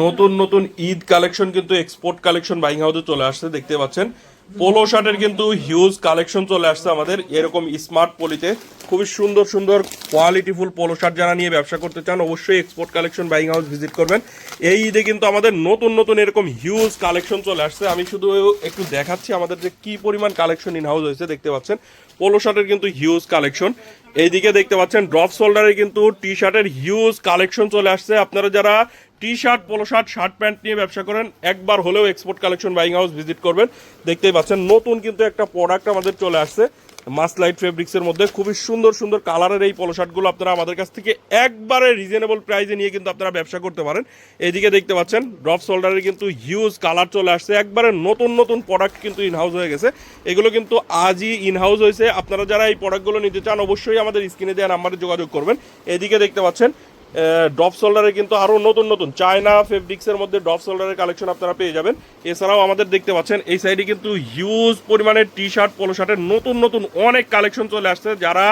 নতুন নতুন ঈদ কালেকশন কিন্তু এক্সপোর্ট কালেকশন বাইং হাউসে চলে আসছে, দেখতে পাচ্ছেন। পোলো শার্টের কিন্তু হিউজ কালেকশন চলে আসছে আমাদের এরকম স্মার্ট পলিতে। খুবই সুন্দর সুন্দর কোয়ালিটিফুল পোলো শার্ট যারা নিয়ে ব্যবসা করতে চান অবশ্যই export collection buying house visit করবেন। এই ঈদে কিন্তু আমাদের নতুন নতুন এরকম হিউজ কালেকশন চলে আসছে। আমি শুধু একটু দেখাচ্ছি আমাদের যে কি পরিমাণ কালেকশন ইন হাউস হয়েছে, দেখতে পাচ্ছেন। পোলো শার্টের কিন্তু হিউজ কালেকশন। এইদিকে দেখতে পাচ্ছেন ড্রপ শোল্ডারে কিন্তু টি শার্টের হিউজ কালেকশন চলে আসছে। আপনারা যারা T shirt, polo shirt, shirt pant নিয়ে ব্যবসা করেন একবার হলেও export collection buying house visit করবেন। দেখতেই পাচ্ছেন নতুন কিন্তু একটা প্রোডাক্ট আমাদের চলে আসছে মাসলাইট ফেব্রিক্সের মধ্যে। খুবই সুন্দর সুন্দর কালারের এই পোলো শার্টগুলো আপনারা আমাদের কাছ থেকে একবারে রিজনেবল প্রাইসে নিয়ে কিন্তু আপনারা ব্যবসা করতে পারেন। এইদিকে দেখতে পাচ্ছেন ড্রপ শোল্ডারের কিন্তু হিউজ কালার চলে আসছে, একবারে নতুন নতুন প্রোডাক্ট কিন্তু ইনহাউস হয়ে গেছে। এগুলো কিন্তু আজই ইনহাউস হয়েছে। আপনারা যারা এই প্রোডাক্টগুলো নিতে চান অবশ্যই আমাদের স্ক্রিনে দেওয়া নাম্বারে যোগাযোগ করবেন। এদিকে দেখতে পাচ্ছেন ড্রপ শোল্ডারে কিন্তু আরও নতুন নতুন চায়না ফেব্রিক্সের মধ্যে ড্রপ শোল্ডারের কালেকশন আপনারা পেয়ে যাবেন। এছাড়াও আমাদের দেখতে পাচ্ছেন এই সাইডে কিন্তু হিউজ পরিমাণে টি শার্ট, পোলো শার্টের নতুন নতুন অনেক কালেকশন চলে আসছে। যারা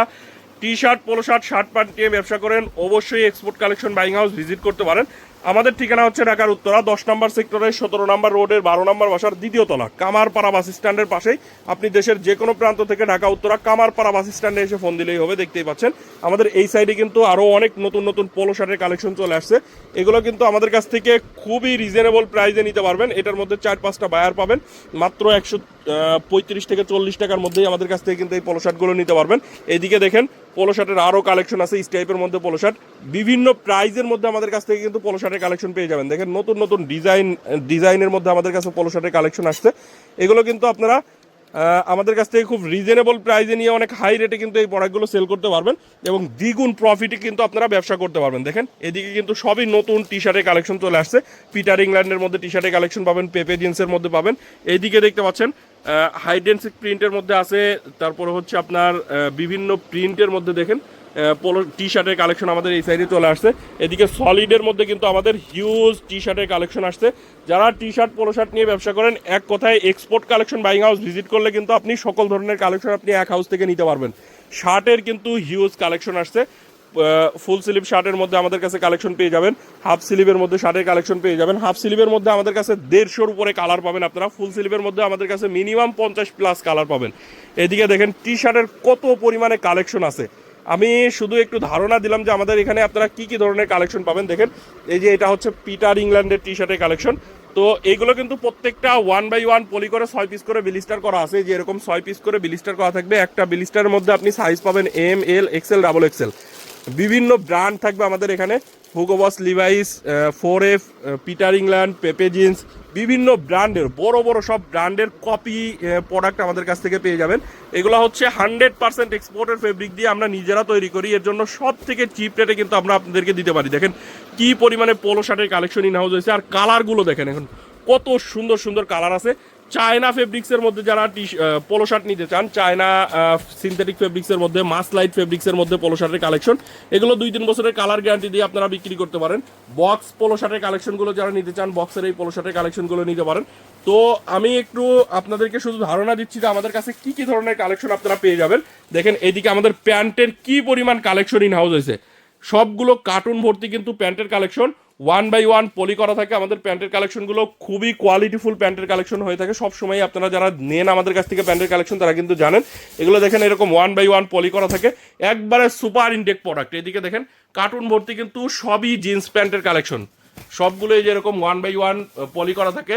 T shirt, polo shirt, shirt pant নিয়ে ব্যবসা করেন অবশ্যই export collection buying house visit করতে পারেন। আমাদের ঠিকানা হচ্ছে ঢাকার উত্তরা 10 নম্বর সেক্টরের 17 নম্বর রোডের 12 নম্বর বাসার দ্বিতীয় তলা, কামারপাড়া বাস স্ট্যান্ডের পাশেই। আপনি দেশের যে কোনো প্রান্ত থেকে ঢাকা উত্তরা কামারপাড়া বাস স্ট্যান্ডে এসে ফোন দিলেই হবে। দেখতেই পাচ্ছেন আমাদের এই সাইডে কিন্তু আরও অনেক নতুন নতুন পোলো শার্টের কালেকশন চলে আসছে। এগুলো কিন্তু আমাদের কাছ থেকে খুবই রিজনেবল প্রাইসে নিতে পারবেন। এটার মধ্যে 4-5টা বায়ার পাবেন মাত্র 135 থেকে 40 টাকার মধ্যেই আমাদের কাছ থেকে কিন্তু এই পোলো শার্টগুলো নিতে পারবেন। এইদিকে দেখেন পোলো শার্টের আরও কালেকশন আছে স্টাইপের মধ্যে পোলো শার্ট। বিভিন্ন প্রাইজের মধ্যে আমাদের কাছ থেকে কিন্তু পোলো শার্টের কালেকশন পেয়ে যাবেন। দেখেন নতুন নতুন ডিজাইনের মধ্যে আমাদের কাছে পোলো শার্টের কালেকশন আসছে। এগুলো কিন্তু আপনারা আমাদের কাছ থেকে খুব রিজনেবল প্রাইসে নিয়ে অনেক হাই রেটে কিন্তু এই প্রোডাক্টগুলো সেল করতে পারবেন এবং দ্বিগুণ প্রফিটে কিন্তু আপনারা ব্যবসা করতে পারবেন। দেখেন এদিকে কিন্তু সবই নতুন টি শার্টের কালেকশন চলে আসছে। পিটার ইংল্যান্ডের মধ্যে টি শার্টের কালেকশন পাবেন, পেপে জিন্সের মধ্যে পাবেন। এইদিকে দেখতে পাচ্ছেন হাইডেন্সিক প্রিন্টের মধ্যে আছে, তারপরে হচ্ছে আপনার বিভিন্ন প্রিন্টের মধ্যে দেখেন পোলো টি শার্টের কালেকশন আমাদের এই সাইডে চলে আসছে। এদিকে সলিডের মধ্যে কিন্তু আমাদের হিউজ টি শার্টের কালেকশন আসছে। যারা টি শার্ট, পোলো শার্ট নিয়ে ব্যবসা করেন এক কথায় export collection buying house visit করলে কিন্তু আপনি সকল ধরনের কালেকশন আপনি এক হাউস থেকে নিতে পারবেন। শার্টের কিন্তু হিউজ কালেকশন আসছে। ফুল স্লিভ শার্টের মধ্যে আমাদের কাছে কালেকশন পেয়ে যাবেন, হাফ স্লিভের মধ্যে শার্টের কালেকশন পেয়ে যাবেন। হাফ স্লিভের মধ্যে আমাদের কাছে 150-র উপরে কালার পাবেন আপনারা। ফুল স্লিভের মধ্যে আমাদের কাছে মিনিমাম 50+ কালার পাবেন। এদিকে দেখেন টি শার্টের কত পরিমাণে কালেকশন আছে। আমি শুধু একটু ধারণা দিলাম যে আমাদের এখানে আপনারা কি কি ধরনের কালেকশন পাবেন। দেখেন এই যে এটা হচ্ছে পিটার ইংল্যান্ডের টি শার্টের কালেকশন। তো এগুলো কিন্তু প্রত্যেকটা 1/1 পলি করে 6 পিস করে বিলিস্টার করা আছে। যে এরকম 6 পিস করে বিলিস্টার করা থাকবে। একটা বিলিস্টারের মধ্যে আপনি সাইজ পাবেন এম, এল, এক্সেল, ডাবল এক্সেল। বিভিন্ন ব্র্যান্ড থাকবে আমাদের এখানে, হুগো বস, লিভাইস, 4F, পিটার ইংল্যান্ড, পেপে জিন্স, বিভিন্ন ব্র্যান্ডের বড় বড় সব ব্র্যান্ডের কপি প্রোডাক্ট আমাদের কাছ থেকে পেয়ে যাবেন। এগুলো হচ্ছে 100% এক্সপোর্টের ফেব্রিক দিয়ে আমরা নিজেরা তৈরি করি। এর জন্য সব থেকে চিপ রেটে কিন্তু আমরা আপনাদেরকে দিতে পারি। দেখেন কি পরিমাণে পোলো শার্টের কালেকশন ইন হাউস হয়েছে। আর কালারগুলো দেখেন এখন কত সুন্দর সুন্দর কালার আছে। চায়না ফেব্রিক্সের মধ্যে যারা পোলো শার্ট নিতে চান, চায়না সিনথেটিক ফেব্রিক্সের মধ্যে, মাসলাইট ফেব্রিক্সের মধ্যে পোলো শার্টের কালেকশন, এগুলো 2-3 বছরের কালার গ্যারান্টি দিয়ে আপনারা বিক্রি করতে পারেন। বক্স পোলো শার্টের কালেকশনগুলো যারা নিতে চান বক্সের এই পোলো শার্টের কালেকশনগুলো নিতে পারেন। তো আমি একটু আপনাদেরকে শুধু ধারণা দিচ্ছি যে আমাদের কাছে কি কি ধরনের কালেকশন আপনারা পেয়ে যাবেন। দেখেন এদিকে আমাদের প্যান্টের কি পরিমাণ কালেকশন ইন হাউস হয়েছে। সবগুলো কার্টুন ভর্তি কিন্তু প্যান্টের কালেকশন। 1/1 পলি করা থাকে আমাদের প্যান্টের কালেকশনগুলো। খুবই কোয়ালিটিফুল প্যান্টের কালেকশন হয়ে থাকে সবসময়। আপনারা যারা নেন আমাদের কাছ থেকে প্যান্টের কালেকশন তারা কিন্তু জানেন। এগুলো দেখেন এরকম 1/1 পলি করা থাকে, একবারে সুপার ইনটেক প্রোডাক্ট। এদিকে দেখেন কার্টুন ভর্তি কিন্তু সবই জিন্স প্যান্টের কালেকশন। সবগুলো এই যেরকম 1/1 পলি করা থাকে,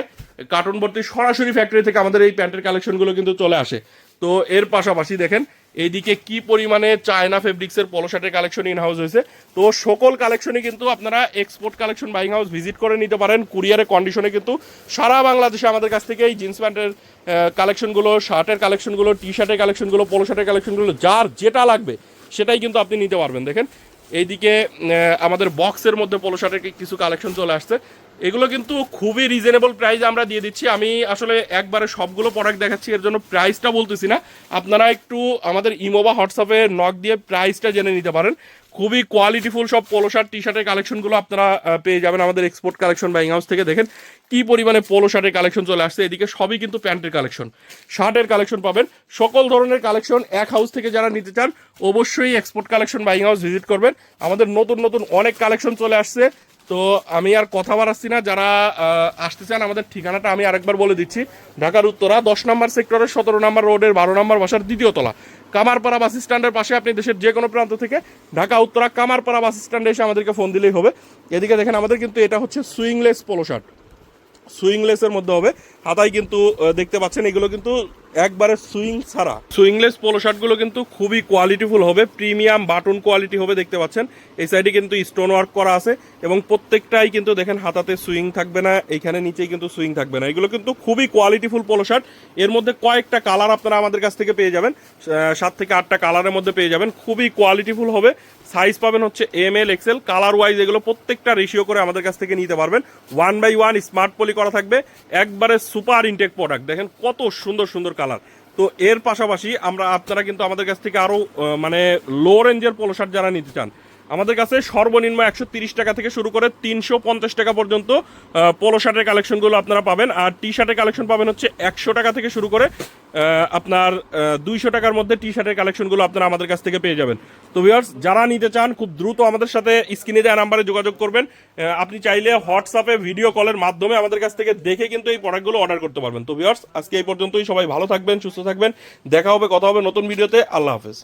কার্টুন ভর্তি সরাসরি ফ্যাক্টরি থেকে আমাদের এই প্যান্টের কালেকশনগুলো কিন্তু চলে আসে। তো এর পাশাপাশি দেখেন এইদিকে কি পরিমাণে চায়না ফেব্রিক্সের পোলো শার্টের কালেকশন ইন হাউস হয়েছে। তো সকল কালেকশনই কিন্তু আপনারা export collection buying house visit করে নিতে পারেন। কুরিয়ারের কন্ডিশনে কিন্তু সারা বাংলাদেশে আমাদের কাছ থেকে এই জিন্স প্যান্টের কালেকশনগুলো, শার্টের কালেকশনগুলো, টি শার্টের কালেকশনগুলো, পোলো শার্টের কালেকশনগুলো যার যেটা লাগবে সেটাই কিন্তু আপনি নিতে পারবেন। দেখেন এইদিকে আমাদের বক্সের মধ্যে পোলো শার্টের কিছু কালেকশন চলে আসছে। এগুলো কিন্তু খুবই রিজনেবল প্রাইসে আমরা দিয়ে দিচ্ছি। আমি আসলে একবারে সবগুলো প্রোডাক্ট দেখাচ্ছি, এর জন্য প্রাইসটা বলতেছি না। আপনারা একটু আমাদের ইমো বা হোয়াটসঅ্যাপে নক দিয়ে প্রাইসটা জেনে নিতে পারেন। খুবই কোয়ালিটিফুল সব পোলো শার্ট, টি শার্টের কালেকশনগুলো আপনারা পেয়ে যাবেন আমাদের এক্সপোর্ট কালেকশন বাইং হাউস থেকে। দেখেন কি পরিমাণে পোলো শার্টের কালেকশন চলে আসছে। এদিকে সবই কিন্তু প্যান্টের কালেকশন, শার্টের কালেকশন পাবেন। সকল ধরনের কালেকশন এক হাউস থেকে যারা নিতে চান অবশ্যই export collection buying house visit করবেন। আমাদের নতুন নতুন অনেক কালেকশন চলে আসছে। তো আমি আর কথা বাড়াচ্ছি না, যারা আসতে চান আমাদের ঠিকানাটা আমি আরেকবার বলে দিচ্ছি। ঢাকার উত্তরা 10 নম্বর সেক্টরের 17 নম্বর রোডের 12 নম্বর বাসার দ্বিতীয় তলা, কামারপাড়া বাস স্ট্যান্ডের পাশে। আপনি দেশের যে কোনো প্রান্ত থেকে ঢাকা উত্তরা কামারপাড়া বাস স্ট্যান্ডে এসে আমাদেরকে ফোন দিলেই হবে। এদিকে দেখেন আমাদের কিন্তু এটা হচ্ছে সুইংলেস পোলো শার্ট, সুইংলেসের মধ্যে হবে। হাতায় কিন্তু দেখতে পাচ্ছেন এগুলো কিন্তু একবারে সুইং ছাড়া। সুইংলেস পোলো শার্টগুলো কিন্তু খুবই কোয়ালিটিফুল হবে, প্রিমিয়াম বাটন কোয়ালিটি হবে। দেখতে পাচ্ছেন এই সাইডে কিন্তু স্টোন ওয়ার্ক করা আছে এবং প্রত্যেকটাই কিন্তু দেখেন হাতাতে সুইং থাকবে না, এখানে নিচেই কিন্তু সুইং থাকবে না। এগুলো কিন্তু খুবই কোয়ালিটিফুল পোলো শার্ট। এর মধ্যে কয়েকটা কালার আপনারা আমাদের কাছ থেকে পেয়ে যাবেন, 7 থেকে 8টা কালারের মধ্যে পেয়ে যাবেন। খুবই কোয়ালিটিফুল হবে। সাইজ পাবেন হচ্ছে ML XL, কালার ওয়াইজ এগুলো প্রত্যেকটা রেশিও করে আমাদের কাছ থেকে নিতে পারবেন। 1/1 স্মার্ট পলি করা থাকবে, একবারে সুপার ইনটেক প্রোডাক্ট। দেখেন কত সুন্দর সুন্দর কালার। তো এর পাশাপাশি আপনারা কিন্তু আমাদের কাছ থেকে আরো মানে লো রেঞ্জের পোলো শার্ট যারা নিতে চান, আমাদের কাছে সর্বনিম্ন 130 টাকা থেকে শুরু করে 350 টাকা পর্যন্ত পোলো শার্টের কালেকশনগুলো আপনারা পাবেন। আর টি শার্টের কালেকশন পাবেন হচ্ছে 100 টাকা থেকে শুরু করে আপনার 200 টাকার মধ্যে টি শার্টের কালেকশনগুলো আপনারা আমাদের কাছ থেকে পেয়ে যাবেন। তো ভিউয়ার্স, যারা নিতে চান খুব দ্রুত আমাদের সাথে স্ক্রিনে দেওয়া নাম্বারে যোগাযোগ করবেন। আপনি চাইলে হোয়াটসঅ্যাপে ভিডিও কলের মাধ্যমে আমাদের কাছ থেকে দেখে কিন্তু এই প্রোডাক্টগুলো অর্ডার করতে পারবেন। তো ভিউয়ার্স, আজকে এই পর্যন্তই। সবাই ভালো থাকবেন, সুস্থ থাকবেন। দেখা হবে, কথা হবে নতুন ভিডিওতে। আল্লাহ হাফেজ।